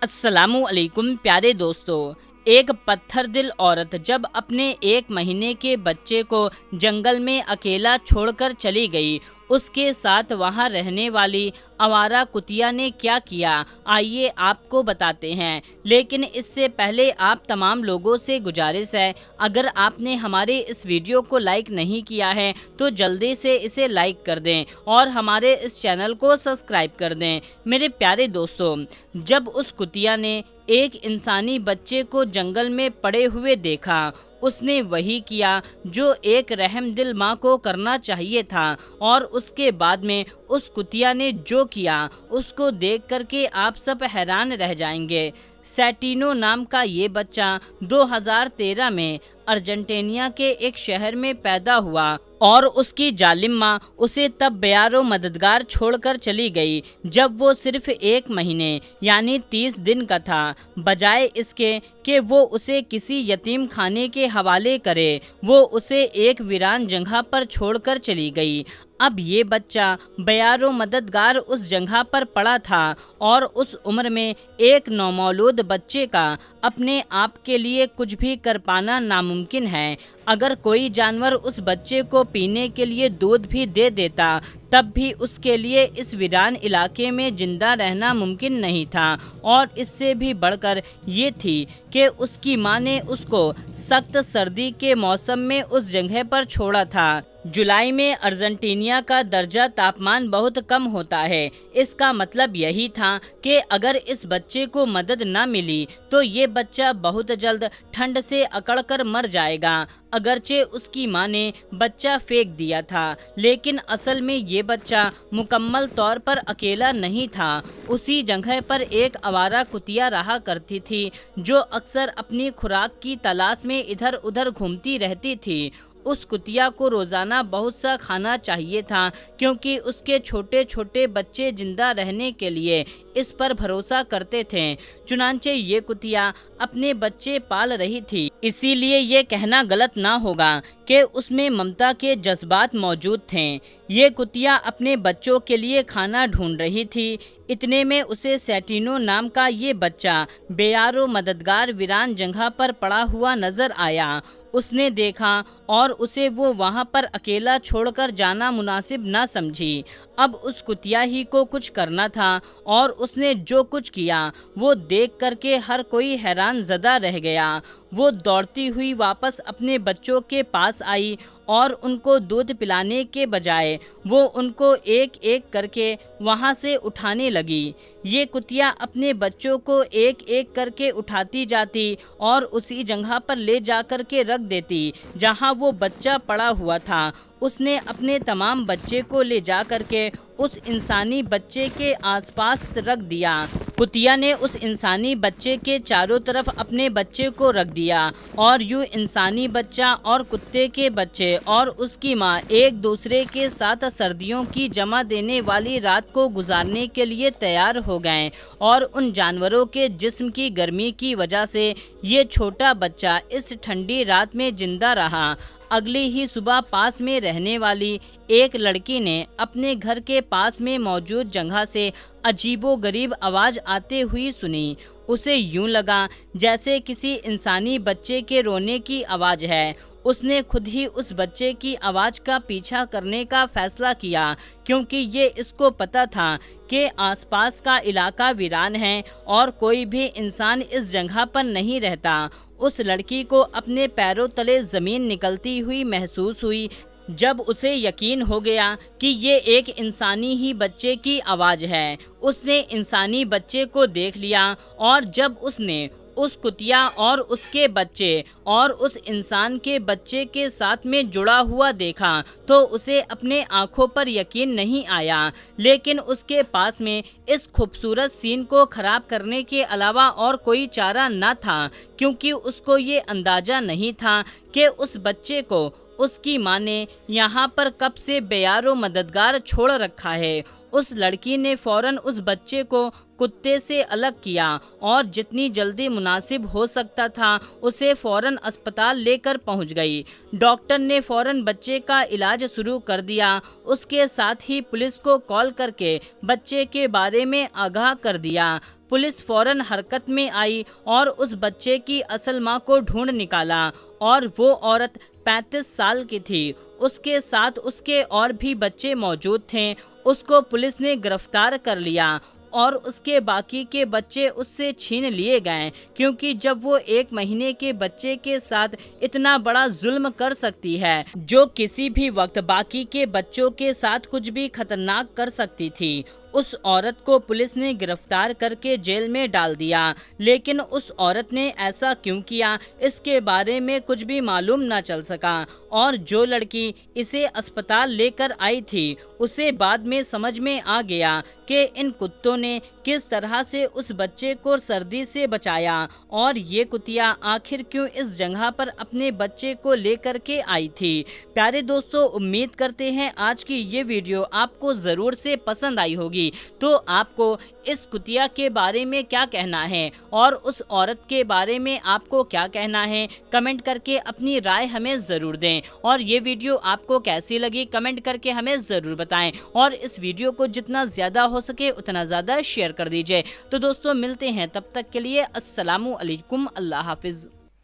अस्सलामु अलैकुम प्यारे दोस्तों। एक पत्थर दिल औरत जब अपने 1 महीने के बच्चे को जंगल में अकेला छोड़कर चली गई, उसके साथ वहां रहने वाली आवारा कुतिया ने क्या किया, आइए आपको बताते हैं। लेकिन इससे पहले आप तमाम लोगों से गुजारिश है, अगर आपने हमारे इस वीडियो को लाइक नहीं किया है तो जल्दी से इसे लाइक कर दें और हमारे इस चैनल को सब्सक्राइब कर दें। मेरे प्यारे दोस्तों, जब उस कुतिया ने एक इंसानी बच्चे को जंगल में पड़े हुए देखा, उसने वही किया जो एक रहमदिल माँ को करना चाहिए था। और उसके बाद में उस कुतिया ने जो किया उसको देख करके आप सब हैरान रह जाएंगे। सैटिनो नाम का ये बच्चा 2013 में अर्जेंटीना के एक शहर में पैदा हुआ और उसकी जालिम माँ उसे तब बेयारो मददगार छोड़कर चली गई जब वो सिर्फ 1 महीने यानी 30 दिन का था। बजाय इसके कि वो उसे किसी यतीम खाने के हवाले करे, वो उसे एक वीरान जगह पर छोड़कर चली गई। अब ये बच्चा बेयारो मददगार उस जगह पर पड़ा था और उस उम्र में एक नौमौलूद बच्चे का अपने आप के लिए कुछ भी कर पाना नामुमकिन है। अगर कोई जानवर उस बच्चे को पीने के लिए दूध भी दे देता तब भी उसके लिए इस वीरान इलाके में जिंदा रहना मुमकिन नहीं था। और इससे भी बढ़कर ये थी कि उसकी माँ ने उसको सख्त सर्दी के मौसम में उस जगह पर छोड़ा था। जुलाई में अर्जेंटीना का दर्जा तापमान बहुत कम होता है। इसका मतलब यही था कि अगर इस बच्चे को मदद न मिली तो ये बच्चा बहुत जल्द ठंड से अकड़कर मर जाएगा। अगरचे उसकी माँ ने बच्चा फेंक दिया था, लेकिन असल में ये बच्चा मुकम्मल तौर पर अकेला नहीं था। उसी जगह पर एक आवारा कुतिया रहा करती थी जो अक्सर अपनी खुराक की तलाश में इधर उधर घूमती रहती थी। उस कुतिया को रोज़ाना बहुत सा खाना चाहिए था क्योंकि उसके छोटे छोटे बच्चे जिंदा रहने के लिए इस पर भरोसा करते थे। चुनांचे ये कुतिया अपने बच्चे पाल रही थी, इसीलिए ये कहना गलत ना होगा कि उसमें ममता के जज्बात मौजूद थे। ये कुतिया अपने बच्चों के लिए खाना ढूंढ रही थी। इतने में उसे सैटिनो नाम का ये बच्चा बेयारो मददगार वीरान जगह पर पड़ा हुआ नजर आया। उसने देखा और उसे वो वहाँ पर अकेला छोड़कर जाना मुनासिब ना समझी। अब उस कुतिया ही को कुछ करना था और उसने जो कुछ किया वो देख करके हर कोई हैरान ज़दा रह गया। वो दौड़ती हुई वापस अपने बच्चों के पास आई और उनको दूध पिलाने के बजाय वो उनको एक एक करके वहाँ से उठाने लगी। ये कुतिया अपने बच्चों को एक एक करके उठाती जाती और उसी जगह पर ले जा कर के रख देती जहाँ वो बच्चा पड़ा हुआ था। उसने अपने तमाम बच्चे को ले जा कर के उस इंसानी बच्चे के आसपास रख दिया। कुतिया ने उस इंसानी बच्चे के चारों तरफ अपने बच्चे को रख दिया और यूं इंसानी बच्चा और कुत्ते के बच्चे और उसकी माँ एक दूसरे के साथ सर्दियों की जमा देने वाली रात को गुजारने के लिए तैयार हो गए। और उन जानवरों के जिस्म की गर्मी की वजह से ये छोटा बच्चा इस ठंडी रात में जिंदा रहा। अगली ही सुबह पास में रहने वाली एक लड़की ने अपने घर के पास में मौजूद जगह से अजीबोगरीब आवाज़ आते हुई सुनी। उसे यूं लगा जैसे किसी इंसानी बच्चे के रोने की आवाज़ है। उसने खुद ही उस बच्चे की आवाज़ का पीछा करने का फैसला किया क्योंकि ये इसको पता था कि आसपास का इलाका वीरान है और कोई भी इंसान इस जगह पर नहीं रहता। उस लड़की को अपने पैरों तले ज़मीन निकलती हुई महसूस हुई जब उसे यकीन हो गया कि ये एक इंसानी ही बच्चे की आवाज़ है। उसने इंसानी बच्चे को देख लिया और जब उसने उस कुतिया और उसके बच्चे और उस इंसान के बच्चे के साथ में जुड़ा हुआ देखा तो उसे अपने आँखों पर यकीन नहीं आया। लेकिन उसके पास में इस खूबसूरत सीन को ख़राब करने के अलावा और कोई चारा न था क्योंकि उसको ये अंदाज़ा नहीं था कि उस बच्चे को उसकी माँ ने यहाँ पर कब से बेयारो मददगार छोड़ रखा है। उस लड़की ने फ़ौरन उस बच्चे को कुत्ते से अलग किया और जितनी जल्दी मुनासिब हो सकता था उसे फ़ौरन अस्पताल लेकर पहुंच गई। डॉक्टर ने फ़ौरन बच्चे का इलाज शुरू कर दिया। उसके साथ ही पुलिस को कॉल करके बच्चे के बारे में आगाह कर दिया। पुलिस फौरन हरकत में आई और उस बच्चे की असल मां को ढूंढ निकाला और वो औरत 35 साल की थी। उसके साथ उसके और भी बच्चे मौजूद थे। उसको पुलिस ने गिरफ्तार कर लिया और उसके बाकी के बच्चे उससे छीन लिए गए, क्योंकि जब वो 1 महीने के बच्चे के साथ इतना बड़ा जुल्म कर सकती है जो किसी भी वक्त बाकी के बच्चों के साथ कुछ भी खतरनाक कर सकती थी, उस औरत को पुलिस ने गिरफ्तार करके जेल में डाल दिया। लेकिन उस औरत ने ऐसा क्यों किया, इसके बारे में कुछ भी मालूम न चल सका और जो लड़की इसे अस्पताल लेकर आई थी उसे बाद में समझ में आ गया कि इन कुत्तों ने किस तरह से उस बच्चे को सर्दी से बचाया और ये कुतिया आखिर क्यों इस जगह पर अपने बच्चे को लेकर के आई थी। प्यारे दोस्तों, उम्मीद करते हैं आज की ये वीडियो आपको ज़रूर से पसंद आई होगी। तो आपको इस कुतिया के बारे में क्या कहना है और उस औरत के बारे में आपको क्या कहना है, कमेंट करके अपनी राय हमें ज़रूर दें। और ये वीडियो आपको कैसी लगी कमेंट करके हमें ज़रूर बताएं और इस वीडियो को जितना ज़्यादा हो सके उतना ज़्यादा शेयर कर दीजिए। तो दोस्तों, मिलते हैं तब तक के लिए अस्सलामु अलैकुम, अल्लाह हाफिज़।